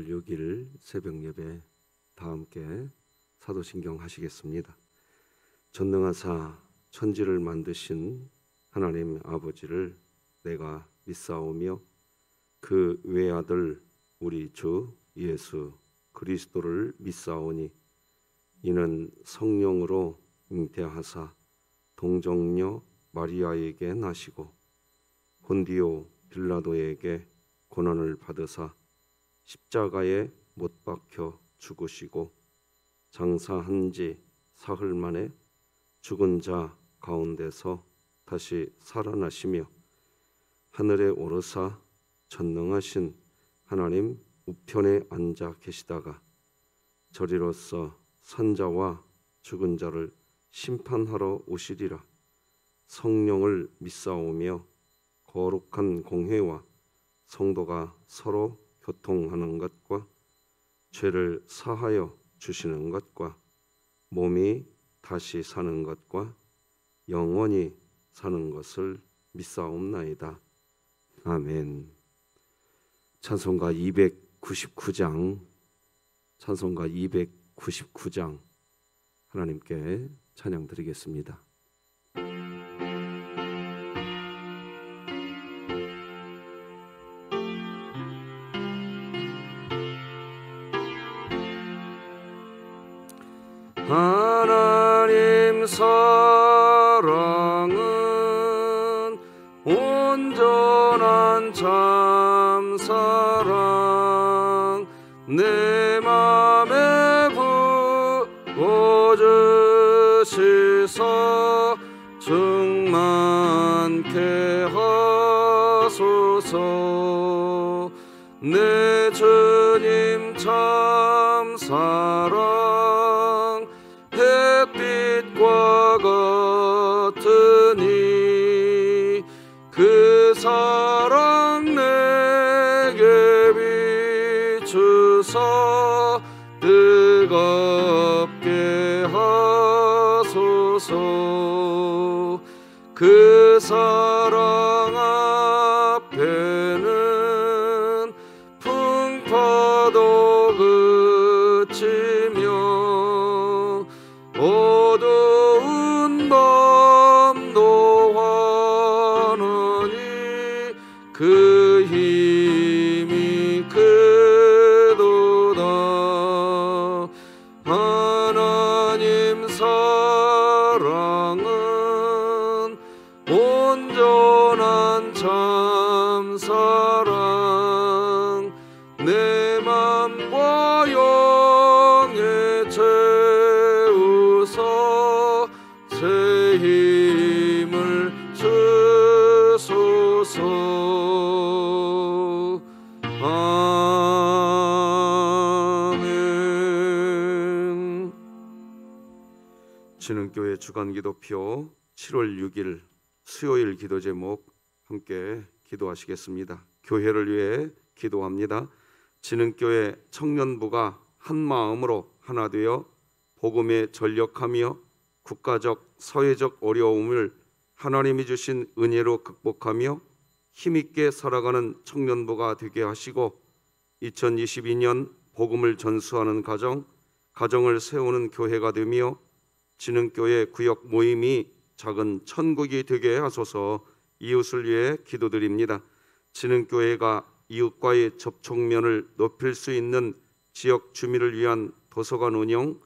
7월 6일 새벽 예배 다 함께 사도신경 하시겠습니다. 전능하사 천지를 만드신 하나님 아버지를 내가 믿사오며 그 외아들 우리 주 예수 그리스도를 믿사오니 이는 성령으로 잉태하사 동정녀 마리아에게 나시고 본디오 빌라도에게 고난을 받으사 십자가에 못 박혀 죽으시고 장사한 지 사흘 만에 죽은 자 가운데서 다시 살아나시며 하늘에 오르사 전능하신 하나님 우편에 앉아 계시다가 저리로서 산자와 죽은 자를 심판하러 오시리라. 성령을 믿사오며 거룩한 공회와 성도가 서로 교통하는 것과 죄를 사하여 주시는 것과 몸이 다시 사는 것과 영원히 사는 것을 믿사옵나이다. 아멘. 찬송가 299장 찬송가 299장 하나님께 찬양 드리겠습니다. 하나님 사랑은 온전한 참사랑 내 맘에 부어주시사 충만케 하소서. 내 주님 참사랑 햇빛과 같으니 그 사랑 내게 비추사 뜨겁게 하소서. 그 사랑 앞에는 풍파도 그치며 어두운 밤도 환하니 그 힘이 크도다. 하나님 사랑은 온전한 참사랑 내 맘과 영에 채우사 새 힘을 주소서. 아멘. 진흥교회 주간기도표 7월 6일 수요일 기도 제목 함께 기도하시겠습니다. 교회를 위해 기도합니다. 진흥교회 청년부가 한 마음으로 하나 되어 복음에 전력하며 국가적 사회적 어려움을 하나님이 주신 은혜로 극복하며 힘있게 살아가는 청년부가 되게 하시고 2022년 복음을 전수하는 가정을 세우는 교회가 되며 진흥교회 구역 모임이 작은 천국이 되게 하소서. 이웃을 위해 기도드립니다. 진흥교회가 이웃과의 접촉면을 높일 수 있는 지역 주민을 위한 도서관 운영,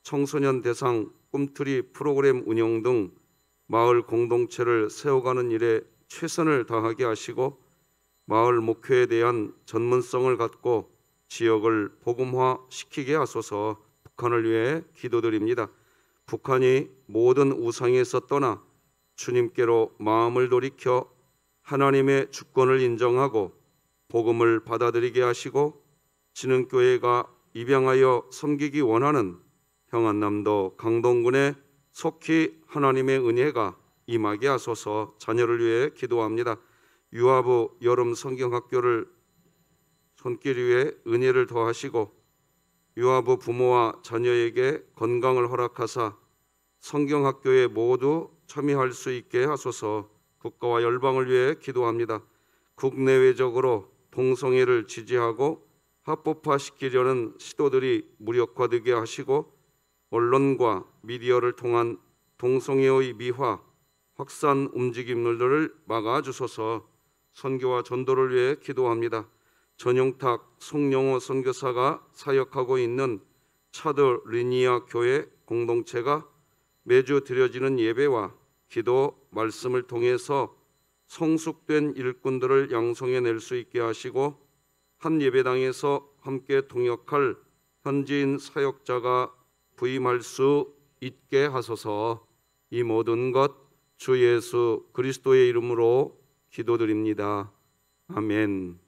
청소년 대상 꿈틀이 프로그램 운영 등 마을 공동체를 세워가는 일에 최선을 다하게 하시고 마을 목회에 대한 전문성을 갖고 지역을 복음화시키게 하소서. 북한을 위해 기도드립니다. 북한이 모든 우상에서 떠나 주님께로 마음을 돌이켜 하나님의 주권을 인정하고 복음을 받아들이게 하시고 진흥교회가 입양하여 섬기기 원하는 평안남도 강동군에 속히 하나님의 은혜가 임하게 하소서. 자녀를 위해 기도합니다. 유아부 여름 성경학교를 손길 위에 은혜를 더하시고 유아부 부모와 자녀에게 건강을 허락하사 성경학교에 모두 참여할 수 있게 하소서. 국가와 열방을 위해 기도합니다. 국내외적으로 동성애를 지지하고 합법화시키려는 시도들이 무력화되게 하시고 언론과 미디어를 통한 동성애의 미화, 확산 움직임들을 막아주소서. 선교와 전도를 위해 기도합니다. 전용탁 송영호 선교사가 사역하고 있는 차드 리니아 교회 공동체가 매주 드려지는 예배와 기도 말씀을 통해서 성숙된 일꾼들을 양성해낼 수 있게 하시고 한 예배당에서 함께 동역할 현지인 사역자가 부임할 수 있게 하소서. 이 모든 것 주 예수 그리스도의 이름으로 기도드립니다. 아멘.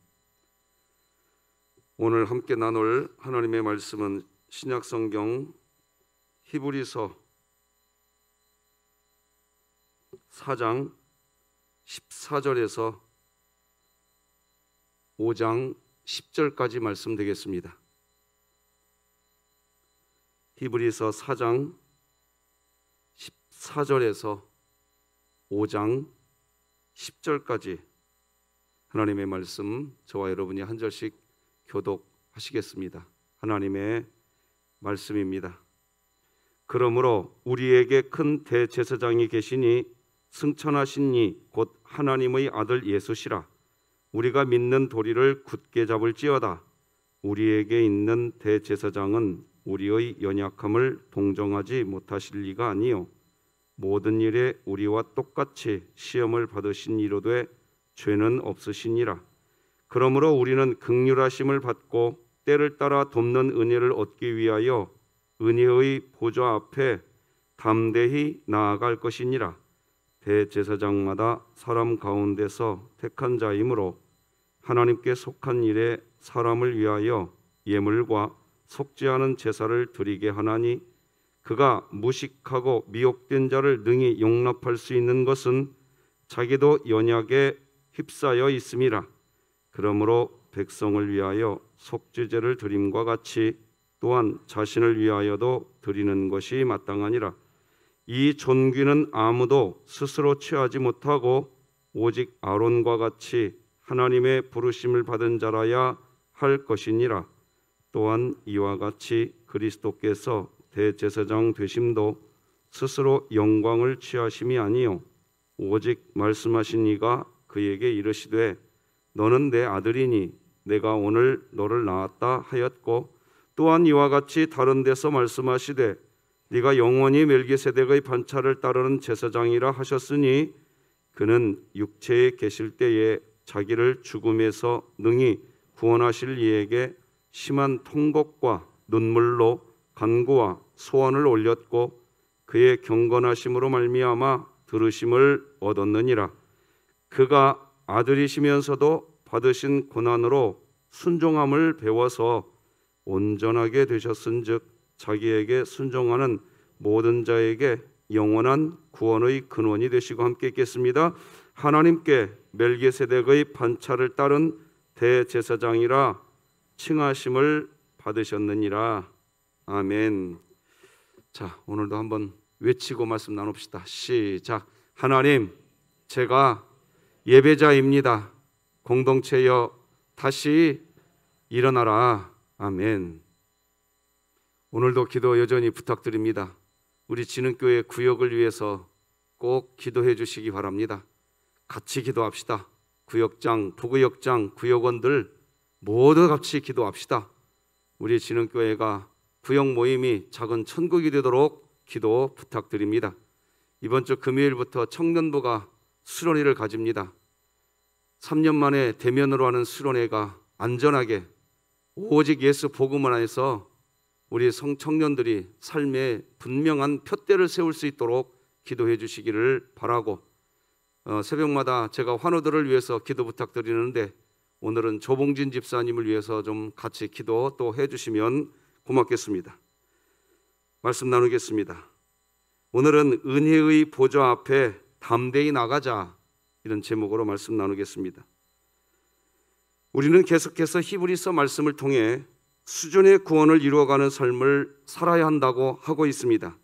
오늘 함께 나눌 하나님의 말씀은 신약성경 히브리서 4장 14절에서 5장 10절까지 말씀 되겠습니다. 히브리서 4장 14절에서 5장 10절까지 하나님의 말씀 저와 여러분이 한 절씩 교독하시겠습니다. 하나님의 말씀입니다. 그러므로 우리에게 큰 대제사장이 계시니 승천하신 이 곧 하나님의 아들 예수시라. 우리가 믿는 도리를 굳게 잡을지어다. 우리에게 있는 대제사장은 우리의 연약함을 동정하지 못하실 리가 아니요 모든 일에 우리와 똑같이 시험을 받으신 이로되 죄는 없으시니라. 그러므로 우리는 긍휼하심을 받고 때를 따라 돕는 은혜를 얻기 위하여 은혜의 보좌 앞에 담대히 나아갈 것이니라. 대제사장마다 사람 가운데서 택한 자이므로 하나님께 속한 일에 사람을 위하여 예물과 속지 않은 제사를 드리게 하나니 그가 무식하고 미혹된 자를 능히 용납할 수 있는 것은 자기도 연약에 휩싸여 있음이라. 그러므로 백성을 위하여 속죄제를 드림과 같이 또한 자신을 위하여도 드리는 것이 마땅하니라. 이 존귀는 아무도 스스로 취하지 못하고 오직 아론과 같이 하나님의 부르심을 받은 자라야 할 것이니라. 또한 이와 같이 그리스도께서 대제사장 되심도 스스로 영광을 취하심이 아니요 오직 말씀하신 이가 그에게 이르시되 너는 내 아들이니 내가 오늘 너를 낳았다 하였고 또한 이와 같이 다른 데서 말씀하시되 네가 영원히 멜기세덱의 반차를 따르는 제사장이라 하셨으니 그는 육체에 계실 때에 자기를 죽음에서 능히 구원하실 이에게 심한 통곡과 눈물로 간구와 소원을 올렸고 그의 경건하심으로 말미암아 들으심을 얻었느니라. 그가 아들이시면서도 받으신 고난으로 순종함을 배워서 온전하게 되셨은즉 자기에게 순종하는 모든 자에게 영원한 구원의 근원이 되시고 함께 있겠습니다. 하나님께 멜기세덱의 반차를 따른 대제사장이라 칭하심을 받으셨느니라. 아멘. 자, 오늘도 한번 외치고 말씀 나눕시다. 시작. 하나님, 제가 예배자입니다. 공동체여 다시 일어나라. 아멘. 오늘도 기도 여전히 부탁드립니다. 우리 진흥교회 구역을 위해서 꼭 기도해 주시기 바랍니다. 같이 기도합시다. 구역장, 부구역장, 구역원들 모두 같이 기도합시다. 우리 진흥교회가 구역 모임이 작은 천국이 되도록 기도 부탁드립니다. 이번 주 금요일부터 청년부가 수련회를 가집니다. 3년 만에 대면으로 하는 수련회가 안전하게 오직 예수 복음을 안에서 우리 청년들이 삶에 분명한 푯대를 세울 수 있도록 기도해 주시기를 바라고 새벽마다 제가 환우들을 위해서 기도 부탁드리는데 오늘은 조봉진 집사님을 위해서 좀 같이 기도 또 해주시면 고맙겠습니다. 말씀 나누겠습니다. 오늘은 은혜의 보좌 앞에 담대히 나가자 이런 제목으로 말씀 나누겠습니다. 우리는 계속해서 히브리서 말씀을 통해 수존의 구원을 이루어가는 삶을 살아야 한다고 하고 있습니다.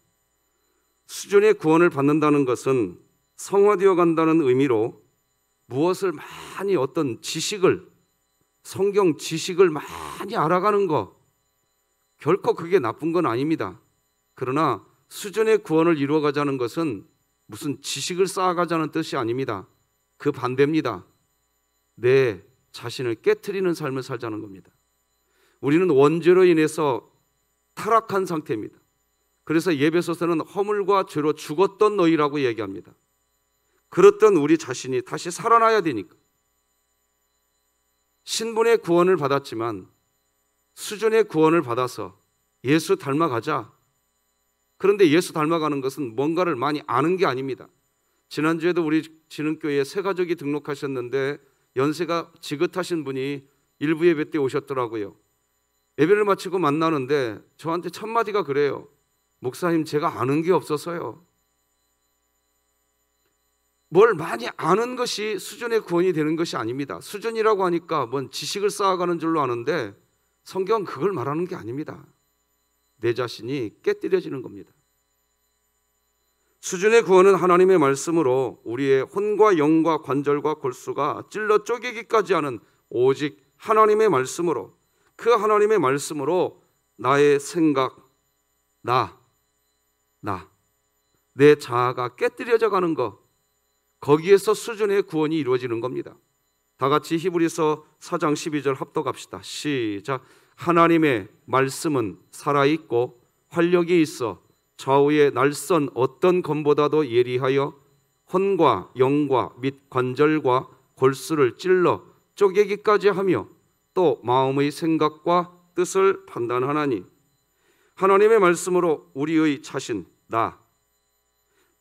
수존의 구원을 받는다는 것은 성화되어 간다는 의미로 무엇을 많이 어떤 지식을 성경 지식을 많이 알아가는 거 결코 그게 나쁜 건 아닙니다. 그러나 수준의 구원을 이루어가자는 것은 무슨 지식을 쌓아가자는 뜻이 아닙니다. 그 반대입니다. 내 자신을 깨트리는 삶을 살자는 겁니다. 우리는 원죄로 인해서 타락한 상태입니다. 그래서 예배소서는 허물과 죄로 죽었던 너희라고 얘기합니다. 그렇던 우리 자신이 다시 살아나야 되니까. 신분의 구원을 받았지만 수준의 구원을 받아서 예수 닮아가자. 그런데 예수 닮아가는 것은 뭔가를 많이 아는 게 아닙니다. 지난주에도 우리 진흥교회에 새 가족이 등록하셨는데 연세가 지긋하신 분이 일부 예배 때 오셨더라고요. 예배를 마치고 만나는데 저한테 첫 마디가 그래요. 목사님, 제가 아는 게 없어서요. 뭘 많이 아는 것이 수준의 구원이 되는 것이 아닙니다. 수준이라고 하니까 뭔 지식을 쌓아가는 줄로 아는데 성경은 그걸 말하는 게 아닙니다. 내 자신이 깨뜨려지는 겁니다. 수준의 구원은 하나님의 말씀으로 우리의 혼과 영과 관절과 골수가 찔러 쪼개기까지 하는 오직 하나님의 말씀으로, 그 하나님의 말씀으로 나의 생각, 내 자아가 깨뜨려져 가는 것, 거기에서 수준의 구원이 이루어지는 겁니다. 다 같이 히브리서 4장 12절 합독합시다. 시작. 하나님의 말씀은 살아있고 활력이 있어 좌우의 날선 어떤 검보다도 예리하여 혼과 영과 및 관절과 골수를 찔러 쪼개기까지 하며 또 마음의 생각과 뜻을 판단하나니. 하나님의 말씀으로 우리의 자신,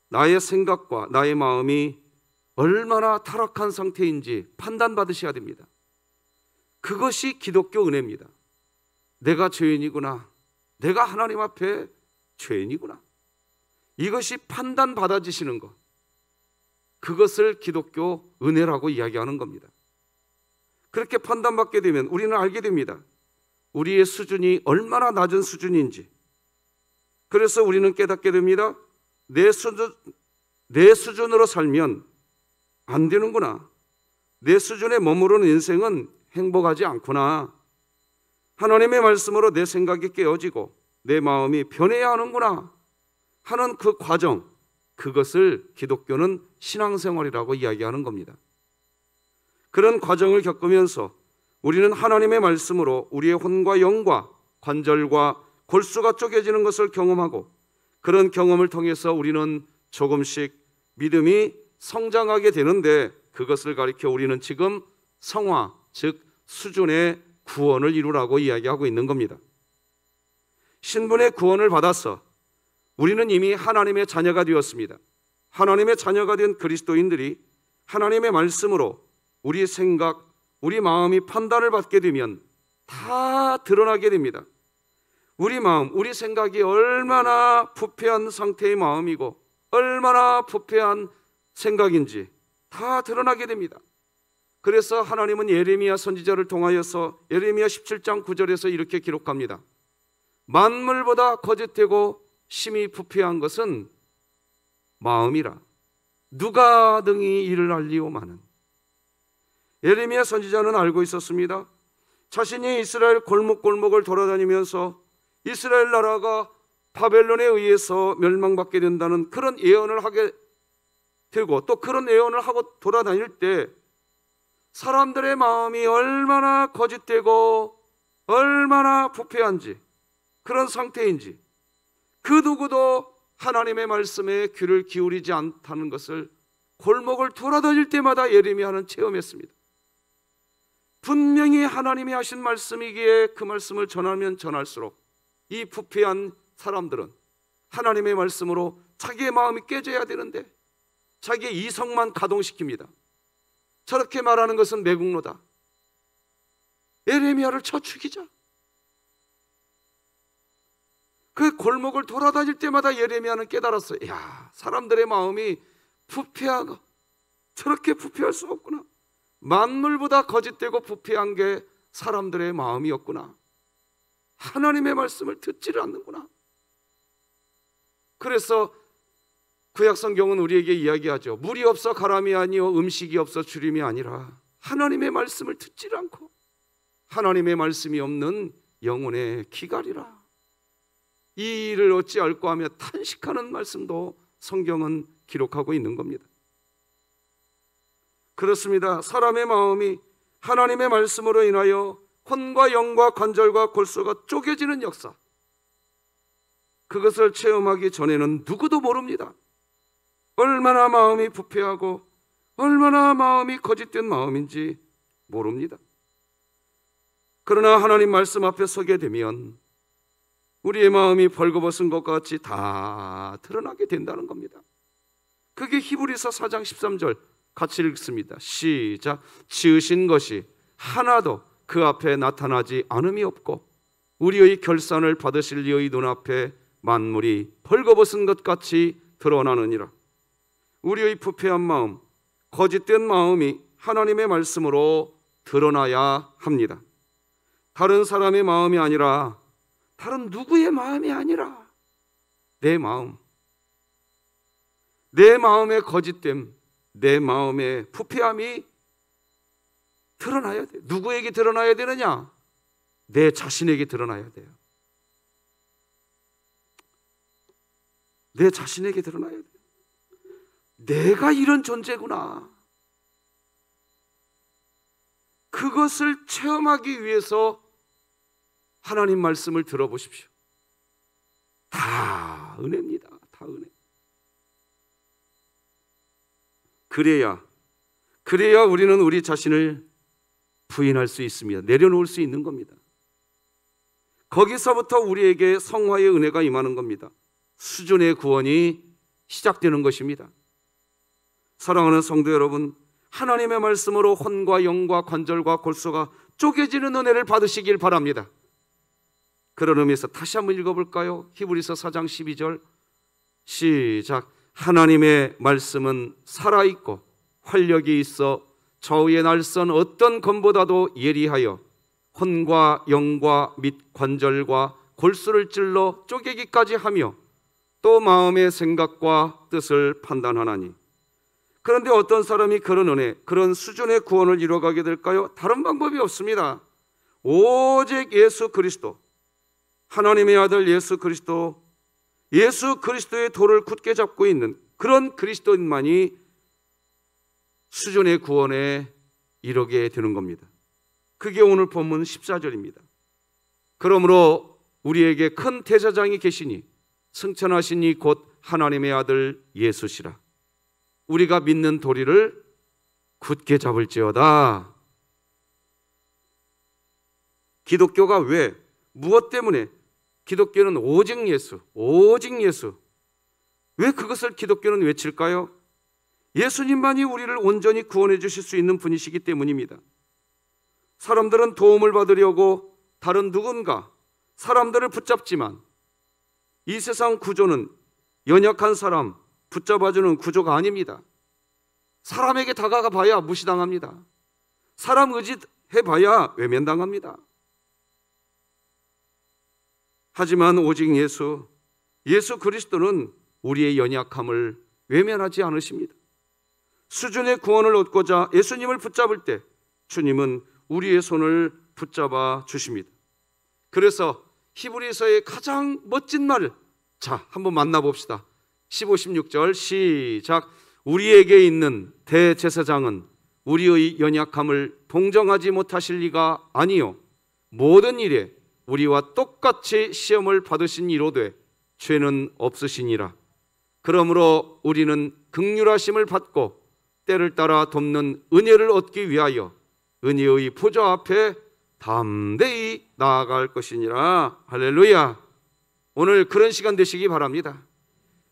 나의 생각과 나의 마음이 얼마나 타락한 상태인지 판단받으셔야 됩니다. 그것이 기독교 은혜입니다. 내가 죄인이구나. 내가 하나님 앞에 죄인이구나. 이것이 판단받아지시는 것. 그것을 기독교 은혜라고 이야기하는 겁니다. 그렇게 판단받게 되면 우리는 알게 됩니다. 우리의 수준이 얼마나 낮은 수준인지. 그래서 우리는 깨닫게 됩니다. 내 수준으로 살면 안 되는구나. 내 수준에 머무르는 인생은 행복하지 않구나. 하나님의 말씀으로 내 생각이 깨어지고 내 마음이 변해야 하는구나 하는 그 과정, 그것을 기독교는 신앙생활이라고 이야기하는 겁니다. 그런 과정을 겪으면서 우리는 하나님의 말씀으로 우리의 혼과 영과 관절과 골수가 쪼개지는 것을 경험하고, 그런 경험을 통해서 우리는 조금씩 믿음이 성장하게 되는데, 그것을 가리켜 우리는 지금 성화, 즉 수준의 구원을 이루라고 이야기하고 있는 겁니다. 신분의 구원을 받아서 우리는 이미 하나님의 자녀가 되었습니다. 하나님의 자녀가 된 그리스도인들이 하나님의 말씀으로 우리 생각, 우리 마음이 판단을 받게 되면 다 드러나게 됩니다. 우리 마음, 우리 생각이 얼마나 부패한 상태의 마음이고 얼마나 부패한 생각인지 다 드러나게 됩니다. 그래서 하나님은 예레미야 선지자를 통하여서 예레미야 17장 9절에서 이렇게 기록합니다. 만물보다 거짓되고 심히 부패한 것은 마음이라. 누가 등이 이를 알리오마는. 예레미야 선지자는 알고 있었습니다. 자신이 이스라엘 골목골목을 돌아다니면서 이스라엘 나라가 바벨론에 의해서 멸망받게 된다는 그런 예언을 하게 되고, 또 그런 예언을 하고 돌아다닐 때 사람들의 마음이 얼마나 거짓되고 얼마나 부패한지, 그런 상태인지 그 누구도 하나님의 말씀에 귀를 기울이지 않다는 것을 골목을 돌아다닐 때마다 예레미야는 체험했습니다. 분명히 하나님이 하신 말씀이기에 그 말씀을 전하면 전할수록 이 부패한 사람들은 하나님의 말씀으로 자기의 마음이 깨져야 되는데 자기의 이성만 가동시킵니다. 저렇게 말하는 것은 매국노다. 예레미야를 쳐 죽이자. 그 골목을 돌아다닐 때마다 예레미야는 깨달았어요. 야, 사람들의 마음이 부패하고 저렇게 부패할 수 없구나. 만물보다 거짓되고 부패한 게 사람들의 마음이었구나. 하나님의 말씀을 듣지를 않는구나. 그래서 구약성경은 우리에게 이야기하죠. 물이 없어 가람이 아니요 음식이 없어 주림이 아니라 하나님의 말씀을 듣지를 않고 하나님의 말씀이 없는 영혼의 기갈이라. 이 일을 어찌할꼬 하며 탄식하는 말씀도 성경은 기록하고 있는 겁니다. 그렇습니다. 사람의 마음이 하나님의 말씀으로 인하여 혼과 영과 관절과 골수가 쪼개지는 역사, 그것을 체험하기 전에는 누구도 모릅니다. 얼마나 마음이 부패하고 얼마나 마음이 거짓된 마음인지 모릅니다. 그러나 하나님 말씀 앞에 서게 되면 우리의 마음이 벌거벗은 것 같이 다 드러나게 된다는 겁니다. 그게 히브리서 4장 13절 같이 읽습니다. 시작. 지으신 것이 하나도 그 앞에 나타나지 않음이 없고 우리의 결산을 받으실 이의 눈앞에 만물이 벌거벗은 것 같이 드러나느니라. 우리의 부패한 마음, 거짓된 마음이 하나님의 말씀으로 드러나야 합니다. 다른 사람의 마음이 아니라, 다른 누구의 마음이 아니라 내 마음, 내 마음의 거짓됨, 내 마음의 부패함이 드러나야 돼. 누구에게 드러나야 되느냐? 내 자신에게 드러나야 돼요. 내 자신에게 드러나야 돼요. 내가 이런 존재구나. 그것을 체험하기 위해서 하나님 말씀을 들어보십시오. 다 은혜입니다. 다 은혜. 그래야 우리는 우리 자신을 부인할 수 있습니다. 내려놓을 수 있는 겁니다. 거기서부터 우리에게 성화의 은혜가 임하는 겁니다. 수준의 구원이 시작되는 것입니다. 사랑하는 성도 여러분, 하나님의 말씀으로 혼과 영과 관절과 골수가 쪼개지는 은혜를 받으시길 바랍니다. 그런 의미에서 다시 한번 읽어볼까요? 히브리서 4장 12절 시작. 하나님의 말씀은 살아있고 활력이 있어 저의 날선 어떤 검보다도 예리하여 혼과 영과 및 관절과 골수를 찔러 쪼개기까지 하며 또 마음의 생각과 뜻을 판단하나니. 그런데 어떤 사람이 그런 은혜, 그런 수준의 구원을 이루어가게 될까요? 다른 방법이 없습니다. 오직 예수 그리스도, 하나님의 아들 예수 그리스도의 도를 굳게 잡고 있는 그런 그리스도인만이 수준의 구원에 이르게 되는 겁니다. 그게 오늘 본문 14절입니다. 그러므로 우리에게 큰 대제사장이 계시니 승천하시니 곧 하나님의 아들 예수시라. 우리가 믿는 도리를 굳게 잡을지어다. 기독교가 왜, 무엇 때문에? 기독교는 오직 예수, 오직 예수. 왜 그것을 기독교는 외칠까요? 예수님만이 우리를 온전히 구원해 주실 수 있는 분이시기 때문입니다. 사람들은 도움을 받으려고 다른 누군가 사람들을 붙잡지만 이 세상 구조는 연약한 사람 붙잡아주는 구조가 아닙니다. 사람에게 다가가 봐야 무시당합니다. 사람 의지해봐야 외면당합니다. 하지만 오직 예수 그리스도는 우리의 연약함을 외면하지 않으십니다. 수준의 구원을 얻고자 예수님을 붙잡을 때 주님은 우리의 손을 붙잡아 주십니다. 그래서 히브리서의 가장 멋진 말을 한번 만나봅시다. 15, 16절 시작. 우리에게 있는 대제사장은 우리의 연약함을 동정하지 못하실 리가 아니요 모든 일에 우리와 똑같이 시험을 받으신 이로되 죄는 없으시니라. 그러므로 우리는 긍휼하심을 받고 때를 따라 돕는 은혜를 얻기 위하여 은혜의 보좌 앞에 담대히 나아갈 것이니라. 할렐루야. 오늘 그런 시간 되시기 바랍니다.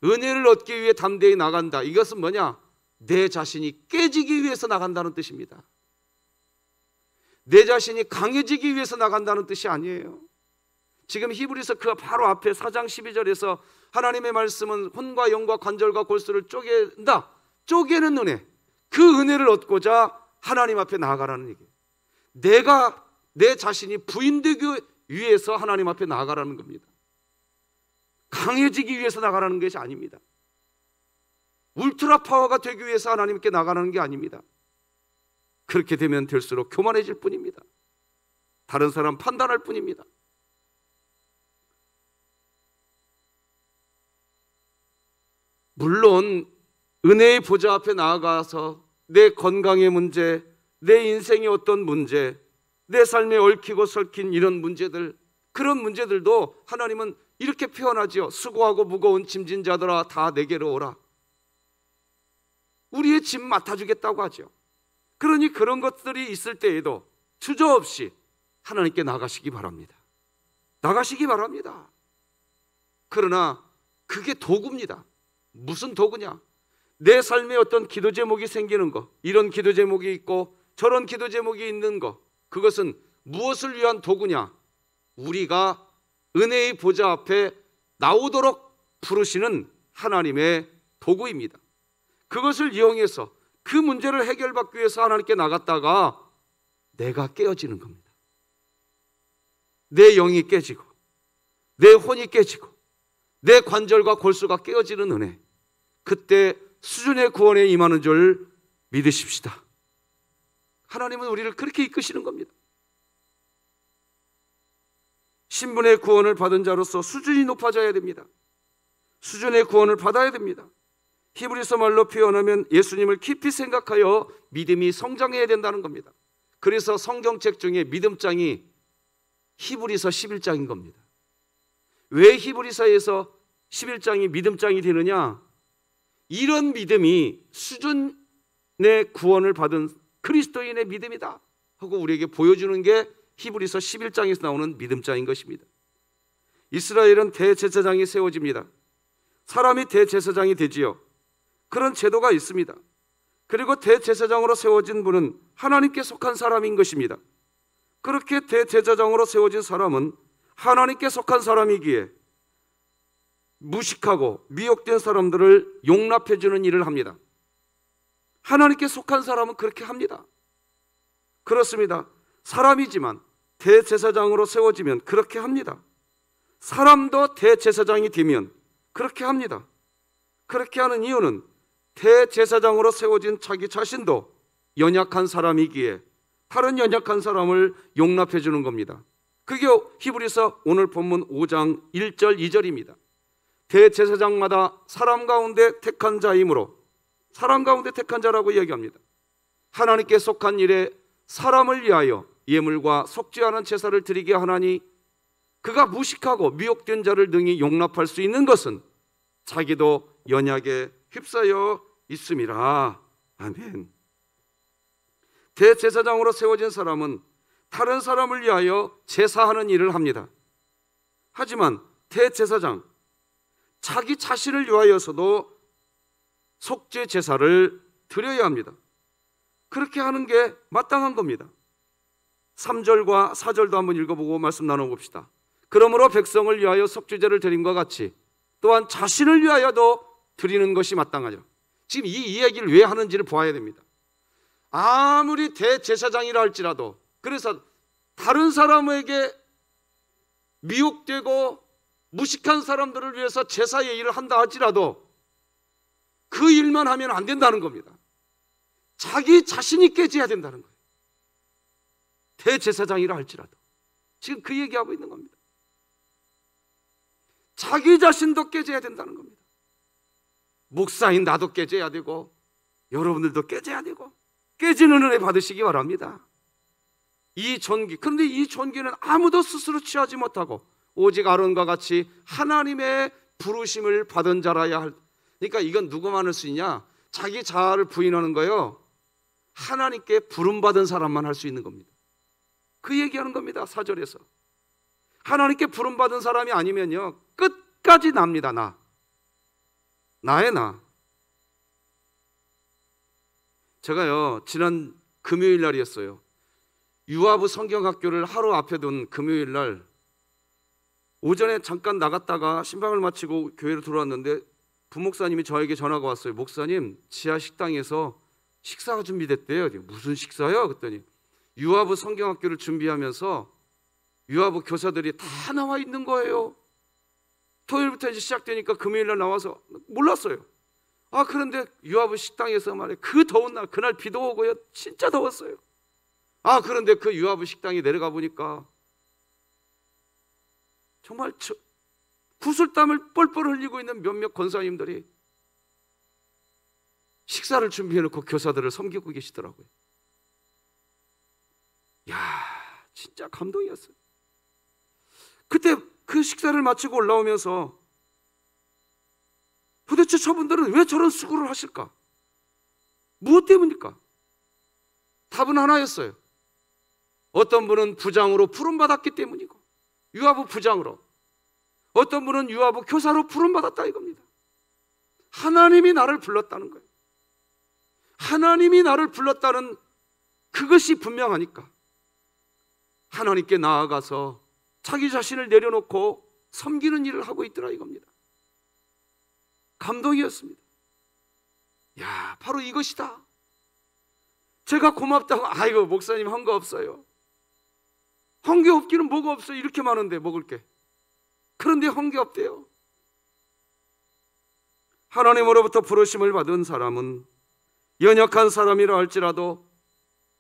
은혜를 얻기 위해 담대히 나간다. 이것은 뭐냐? 내 자신이 깨지기 위해서 나간다는 뜻입니다. 내 자신이 강해지기 위해서 나간다는 뜻이 아니에요. 지금 히브리서 그 바로 앞에 4장 12절에서 하나님의 말씀은 혼과 영과 관절과 골수를 쪼갠다. 쪼개는 은혜. 그 은혜를 얻고자 하나님 앞에 나아가라는 얘기예요. 내가 내 자신이 부인되기 위해서 하나님 앞에 나아가라는 겁니다. 강해지기 위해서 나가라는 것이 아닙니다. 울트라 파워가 되기 위해서 하나님께 나가라는 게 아닙니다. 그렇게 되면 될수록 교만해질 뿐입니다. 다른 사람 판단할 뿐입니다. 물론 은혜의 보좌 앞에 나아가서 내 건강의 문제, 내 인생의 어떤 문제, 내 삶에 얽히고 설킨 이런 문제들, 그런 문제들도 하나님은 이렇게 표현하지요. 수고하고 무거운 짐진 자들아 다 내게로 오라. 우리의 짐 맡아주겠다고 하죠. 그러니 그런 것들이 있을 때에도 주저없이 하나님께 나가시기 바랍니다. 나가시기 바랍니다. 그러나 그게 도구입니다. 무슨 도구냐? 내 삶에 어떤 기도 제목이 생기는 거, 이런 기도 제목이 있고 저런 기도 제목이 있는 거, 그것은 무엇을 위한 도구냐? 우리가 은혜의 보좌 앞에 나오도록 부르시는 하나님의 도구입니다. 그것을 이용해서 그 문제를 해결받기 위해서 하나님께 나갔다가 내가 깨어지는 겁니다. 내 영이 깨지고 내 혼이 깨지고 내 관절과 골수가 깨어지는 은혜, 그때 수준의 구원에 임하는 줄 믿으십시다. 하나님은 우리를 그렇게 이끄시는 겁니다. 신분의 구원을 받은 자로서 수준이 높아져야 됩니다. 수준의 구원을 받아야 됩니다. 히브리서 말로 표현하면 예수님을 깊이 생각하여 믿음이 성장해야 된다는 겁니다. 그래서 성경책 중에 믿음장이 히브리서 11장인 겁니다. 왜 히브리서에서 11장이 믿음장이 되느냐? 이런 믿음이 수준의 구원을 받은 그리스도인의 믿음이다 하고 우리에게 보여주는 게 히브리서 11장에서 나오는 믿음장인 것입니다. 이스라엘은 대제사장이 세워집니다. 사람이 대제사장이 되지요. 그런 제도가 있습니다. 그리고 대제사장으로 세워진 분은 하나님께 속한 사람인 것입니다. 그렇게 대제사장으로 세워진 사람은 하나님께 속한 사람이기에 무식하고 미혹된 사람들을 용납해 주는 일을 합니다. 하나님께 속한 사람은 그렇게 합니다. 그렇습니다. 사람이지만 대제사장으로 세워지면 그렇게 합니다. 사람도 대제사장이 되면 그렇게 합니다. 그렇게 하는 이유는 대제사장으로 세워진 자기 자신도 연약한 사람이기에 다른 연약한 사람을 용납해 주는 겁니다. 그게 히브리서 오늘 본문 5장 1절 2절입니다. 대제사장마다 사람 가운데 택한 자이므로, 사람 가운데 택한 자라고 이야기합니다. 하나님께 속한 일에 사람을 위하여 예물과 속지 않은 제사를 드리게 하나니 그가 무식하고 미혹된 자를 능히 용납할 수 있는 것은 자기도 연약에 휩싸여 있음이라. 아멘. 대제사장으로 세워진 사람은 다른 사람을 위하여 제사하는 일을 합니다. 하지만 대제사장, 자기 자신을 위하여서도 속죄 제사를 드려야 합니다. 그렇게 하는 게 마땅한 겁니다. 3절과 4절도 한번 읽어보고 말씀 나눠봅시다. 그러므로 백성을 위하여 속죄제를 드림과 같이 또한 자신을 위하여도 드리는 것이 마땅하죠. 지금 이 이야기를 왜 하는지를 보아야 됩니다. 아무리 대제사장이라 할지라도, 그래서 다른 사람에게 미혹되고 무식한 사람들을 위해서 제사의 일을 한다 할지라도 그 일만 하면 안 된다는 겁니다. 자기 자신이 깨져야 된다는 거예요. 대제사장이라 할지라도 지금 그 얘기하고 있는 겁니다. 자기 자신도 깨져야 된다는 겁니다. 목사인 나도 깨져야 되고 여러분들도 깨져야 되고 깨지는 은혜 받으시기 바랍니다. 이 존귀, 그런데 이 존귀는 아무도 스스로 취하지 못하고 오직 아론과 같이 하나님의 부르심을 받은 자라야 할. 그러니까 이건 누구만 할 수 있냐? 자기 자아를 부인하는 거요, 하나님께 부름받은 사람만 할 수 있는 겁니다. 그 얘기하는 겁니다. 4절에서 하나님께 부름받은 사람이 아니면요 끝까지 납니다. 나의 나. 제가요 지난 금요일 날이었어요. 유아부 성경학교를 하루 앞에 둔 금요일 날 오전에 잠깐 나갔다가 신방을 마치고 교회로 들어왔는데 부목사님이 저에게 전화가 왔어요. 목사님, 지하 식당에서 식사가 준비됐대요. 무슨 식사요? 그랬더니 유아부 성경학교를 준비하면서 유아부 교사들이 다 나와 있는 거예요. 토요일부터 이제 시작되니까 금요일 날 나와서 몰랐어요. 그런데 유아부 식당에서 말이에요, 그 더운 날, 그날 비도 오고요, 진짜 더웠어요. 그런데 그 유아부 식당에 내려가 보니까 정말 구슬땀을 뻘뻘 흘리고 있는 몇몇 권사님들이 식사를 준비해놓고 교사들을 섬기고 계시더라고요. 야, 진짜 감동이었어요. 그때 그 식사를 마치고 올라오면서 도대체 저분들은 왜 저런 수고를 하실까? 무엇 때문일까? 답은 하나였어요. 어떤 분은 부장으로 부름받았기 때문이고, 유아부 부장으로, 어떤 분은 유아부 교사로 부름받았다 이겁니다. 하나님이 나를 불렀다는 거예요. 하나님이 나를 불렀다는 그것이 분명하니까 하나님께 나아가서 자기 자신을 내려놓고 섬기는 일을 하고 있더라 이겁니다. 감동이었습니다. 야, 바로 이것이다. 제가 고맙다고, 아이고 목사님 한 거 없어요. 한 게 없기는 뭐가 없어요. 이렇게 많은데 먹을 게. 그런데 한 게 없대요. 하나님으로부터 부르심을 받은 사람은 연약한 사람이라 할지라도,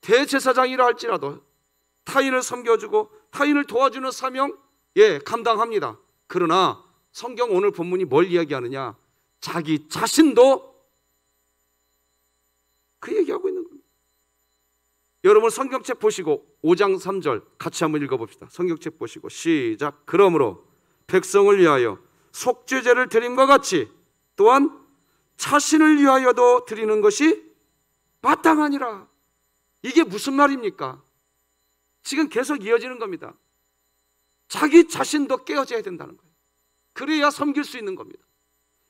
대제사장이라 할지라도 타인을 섬겨주고 타인을 도와주는 사명, 감당합니다. 그러나 성경 오늘 본문이 뭘 이야기하느냐? 자기 자신도 그 얘기하고 있는 겁니다. 여러분 성경책 보시고 5장 3절 같이 한번 읽어봅시다. 성경책 보시고 시작. 그러므로 백성을 위하여 속죄제를 드림과 같이 또한 자신을 위하여도 드리는 것이 마땅하니라. 이게 무슨 말입니까? 지금 계속 이어지는 겁니다. 자기 자신도 깨어져야 된다는 거예요. 그래야 섬길 수 있는 겁니다.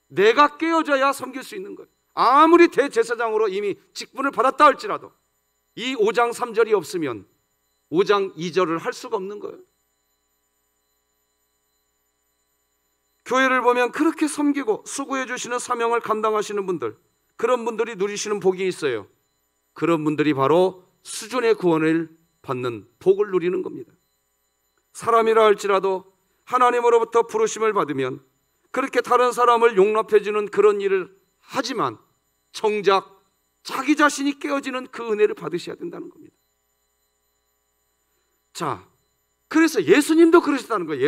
내가 깨어져야 섬길 수 있는 거예요. 아무리 대제사장으로 이미 직분을 받았다 할지라도 이 5장 3절이 없으면 5장 2절을 할 수가 없는 거예요. 교회를 보면 그렇게 섬기고 수고해 주시는 사명을 감당하시는 분들, 그런 분들이 누리시는 복이 있어요. 그런 분들이 바로 수존의 구원을 받는 복을 누리는 겁니다. 사람이라 할지라도 하나님으로부터 부르심을 받으면 그렇게 다른 사람을 용납해 주는 그런 일을 하지만 정작 자기 자신이 깨어지는 그 은혜를 받으셔야 된다는 겁니다. 자, 그래서 예수님도 그러셨다는 거예요.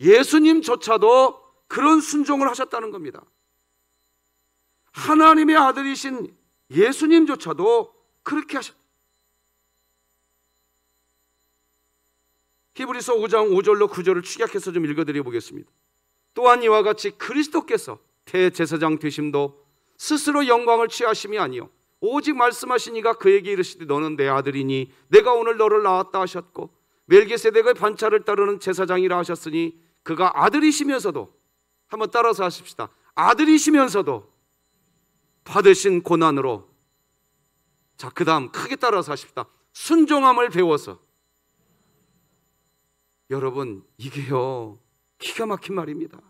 예수님조차도 그런 순종을 하셨다는 겁니다. 하나님의 아들이신 예수님조차도 그렇게 하셨다. 히브리서 5장 5절로 9절을 축약해서 좀 읽어드려 보겠습니다. 또한 이와 같이 그리스도께서 대제사장 되심도 스스로 영광을 취하심이 아니요 오직 말씀하신 이가 그에게 이르시되 너는 내 아들이니 내가 오늘 너를 낳았다 하셨고 멜기세덱의 반차를 따르는 제사장이라 하셨으니 그가 아들이시면서도, 한번 따라서 하십시다. 아들이시면서도 받으신 고난으로, 자, 그 다음 크게 따라서 하십시다. 순종함을 배워서. 여러분, 이게요 기가 막힌 말입니다.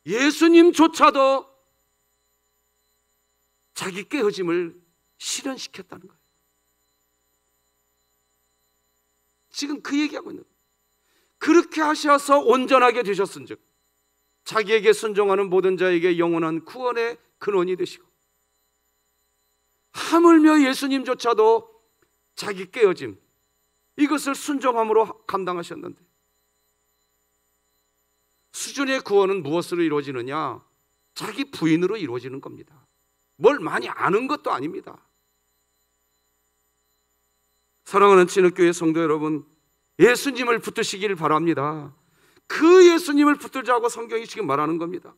예수님조차도 자기 깨어짐을 실현시켰다는 거예요. 지금 그 얘기하고 있는 거예요. 그렇게 하셔서 온전하게 되셨은즉 자기에게 순종하는 모든 자에게 영원한 구원의 근원이 되시고, 하물며 예수님조차도 자기 깨어짐, 이것을 순종함으로 감당하셨는데, 수준의 구원은 무엇으로 이루어지느냐? 자기 부인으로 이루어지는 겁니다. 뭘 많이 아는 것도 아닙니다. 사랑하는 진흙교회 성도 여러분, 예수님을 붙드시길 바랍니다. 그 예수님을 붙들자고 성경이 지금 말하는 겁니다.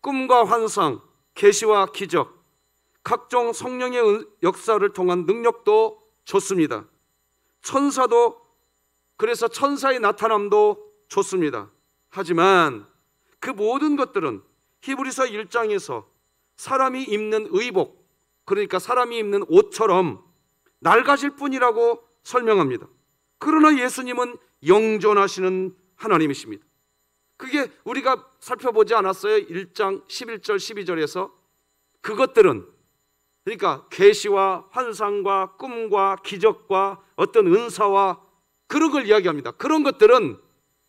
꿈과 환상, 계시와 기적, 각종 성령의 역사를 통한 능력도 좋습니다. 천사도, 그래서 천사의 나타남도 좋습니다. 하지만 그 모든 것들은 히브리서 1장에서 사람이 입는 의복, 그러니까 사람이 입는 옷처럼 낡아질 뿐이라고 설명합니다. 그러나 예수님은 영존하시는 하나님이십니다. 그게 우리가 살펴보지 않았어요? 1장 11절 12절에서 그것들은, 그러니까 계시와 환상과 꿈과 기적과 어떤 은사와 그런 걸 이야기합니다. 그런 것들은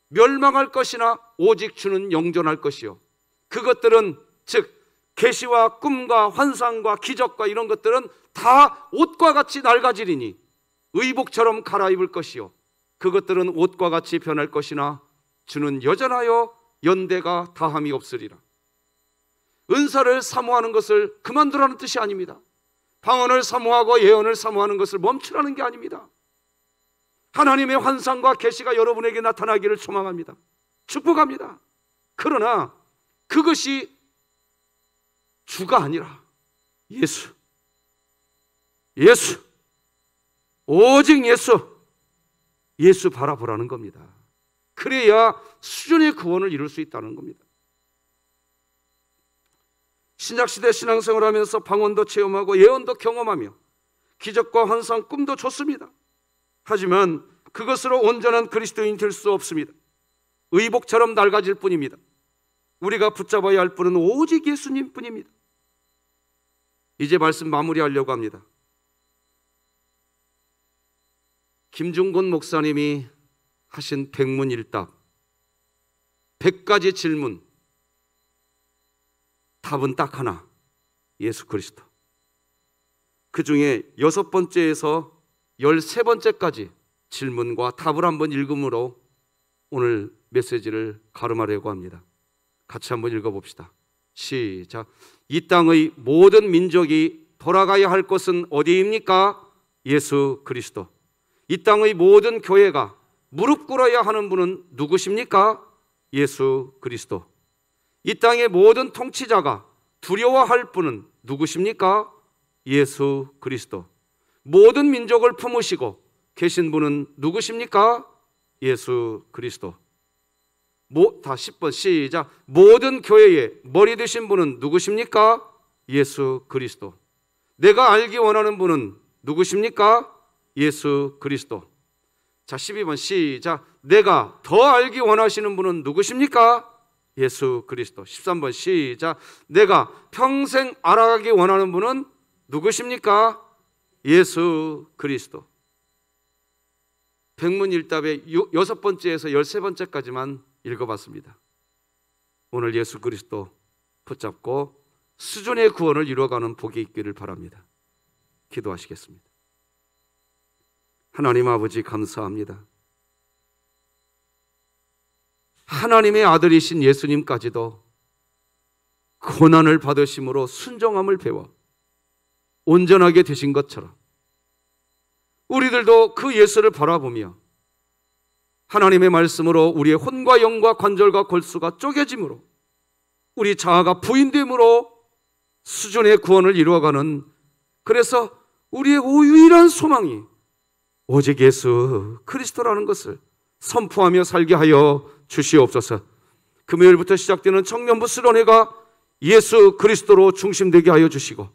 멸망할 것이나 오직 주는 영존할 것이요, 그것들은 즉 계시와 꿈과 환상과 기적과 이런 것들은 다 옷과 같이 낡아지리니 의복처럼 갈아입을 것이요 그것들은 옷과 같이 변할 것이나 주는 여전하여 연대가 다함이 없으리라. 은사를 사모하는 것을 그만두라는 뜻이 아닙니다. 방언을 사모하고 예언을 사모하는 것을 멈추라는 게 아닙니다. 하나님의 환상과 계시가 여러분에게 나타나기를 소망합니다. 축복합니다. 그러나 그것이 주가 아니라 예수, 오직 예수 바라보라는 겁니다. 그래야 수준의 구원을 이룰 수 있다는 겁니다. 신약시대 신앙생활을 하면서 방언도 체험하고 예언도 경험하며 기적과 환상, 꿈도 좋습니다. 하지만 그것으로 온전한 그리스도인이 될 수 없습니다. 의복처럼 낡아질 뿐입니다. 우리가 붙잡아야 할 분은 오직 예수님 뿐입니다. 이제 말씀 마무리하려고 합니다. 김중곤 목사님이 하신 백문일답, 100가지 질문, 답은 딱 하나, 예수 그리스도. 그 중에 6번째에서 13번째까지 질문과 답을 한번 읽음으로 오늘 메시지를 가름하려고 합니다. 같이 한번 읽어봅시다. 시작. 이 땅의 모든 민족이 돌아가야 할 곳은 어디입니까? 예수 그리스도. 이 땅의 모든 교회가 무릎 꿇어야 하는 분은 누구십니까? 예수 그리스도. 이 땅의 모든 통치자가 두려워할 분은 누구십니까? 예수 그리스도. 모든 민족을 품으시고 계신 분은 누구십니까? 예수 그리스도. 다 10번 시작. 모든 교회의 머리 되신 분은 누구십니까? 예수 그리스도. 내가 알기 원하는 분은 누구십니까? 예수 그리스도. 자 12번 시작. 내가 더 알기 원하시는 분은 누구십니까? 예수 그리스도. 13번 시작. 내가 평생 알아가기 원하는 분은 누구십니까? 예수 그리스도. 백문일답의 6번째에서 13번째까지만 읽어봤습니다. 오늘 예수 그리스도 붙잡고 수준의 구원을 이루어가는 복이 있기를 바랍니다. 기도하시겠습니다. 하나님 아버지 감사합니다. 하나님의 아들이신 예수님까지도 고난을 받으심으로 순종함을 배워 온전하게 되신 것처럼 우리들도 그 예수를 바라보며 하나님의 말씀으로 우리의 혼과 영과 관절과 골수가 쪼개짐으로 우리 자아가 부인됨으로 수준의 구원을 이루어가는, 그래서 우리의 유일한 소망이 오직 예수 그리스도라는 것을 선포하며 살게 하여 주시옵소서. 금요일부터 시작되는 청년부 수련회가 예수 그리스도로 중심되게 하여 주시고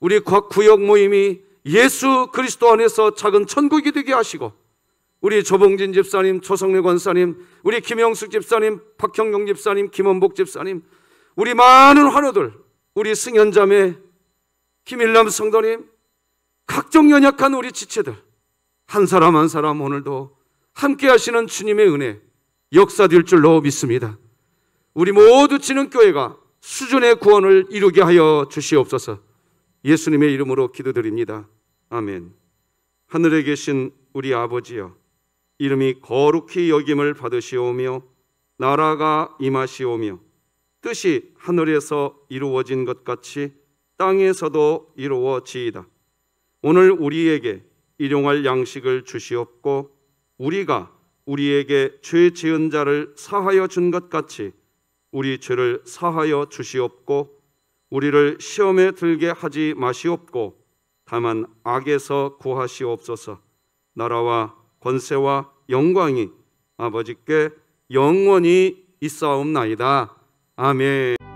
우리 각 구역 모임이 예수 그리스도 안에서 작은 천국이 되게 하시고 우리 조봉진 집사님, 조성래 권사님, 우리 김영숙 집사님, 박형경 집사님, 김원복 집사님, 우리 많은 환우들, 우리 승현자매, 김일남 성도님, 각종 연약한 우리 지체들 한 사람 한 사람 오늘도 함께 하시는 주님의 은혜 역사될 줄로 믿습니다. 우리 모두 지는 교회가 수준의 구원을 이루게 하여 주시옵소서. 예수님의 이름으로 기도드립니다. 아멘. 하늘에 계신 우리 아버지여, 이름이 거룩히 여김을 받으시오며 나라가 임하시오며 뜻이 하늘에서 이루어진 것 같이 땅에서도 이루어지이다. 오늘 우리에게 일용할 양식을 주시옵고 우리가 우리에게 죄 지은 자를 사하여 준 것 같이 우리 죄를 사하여 주시옵고 우리를 시험에 들게 하지 마시옵고 다만 악에서 구하시옵소서. 나라와 권세와 영광이 아버지께 영원히 있사옵나이다. 아멘.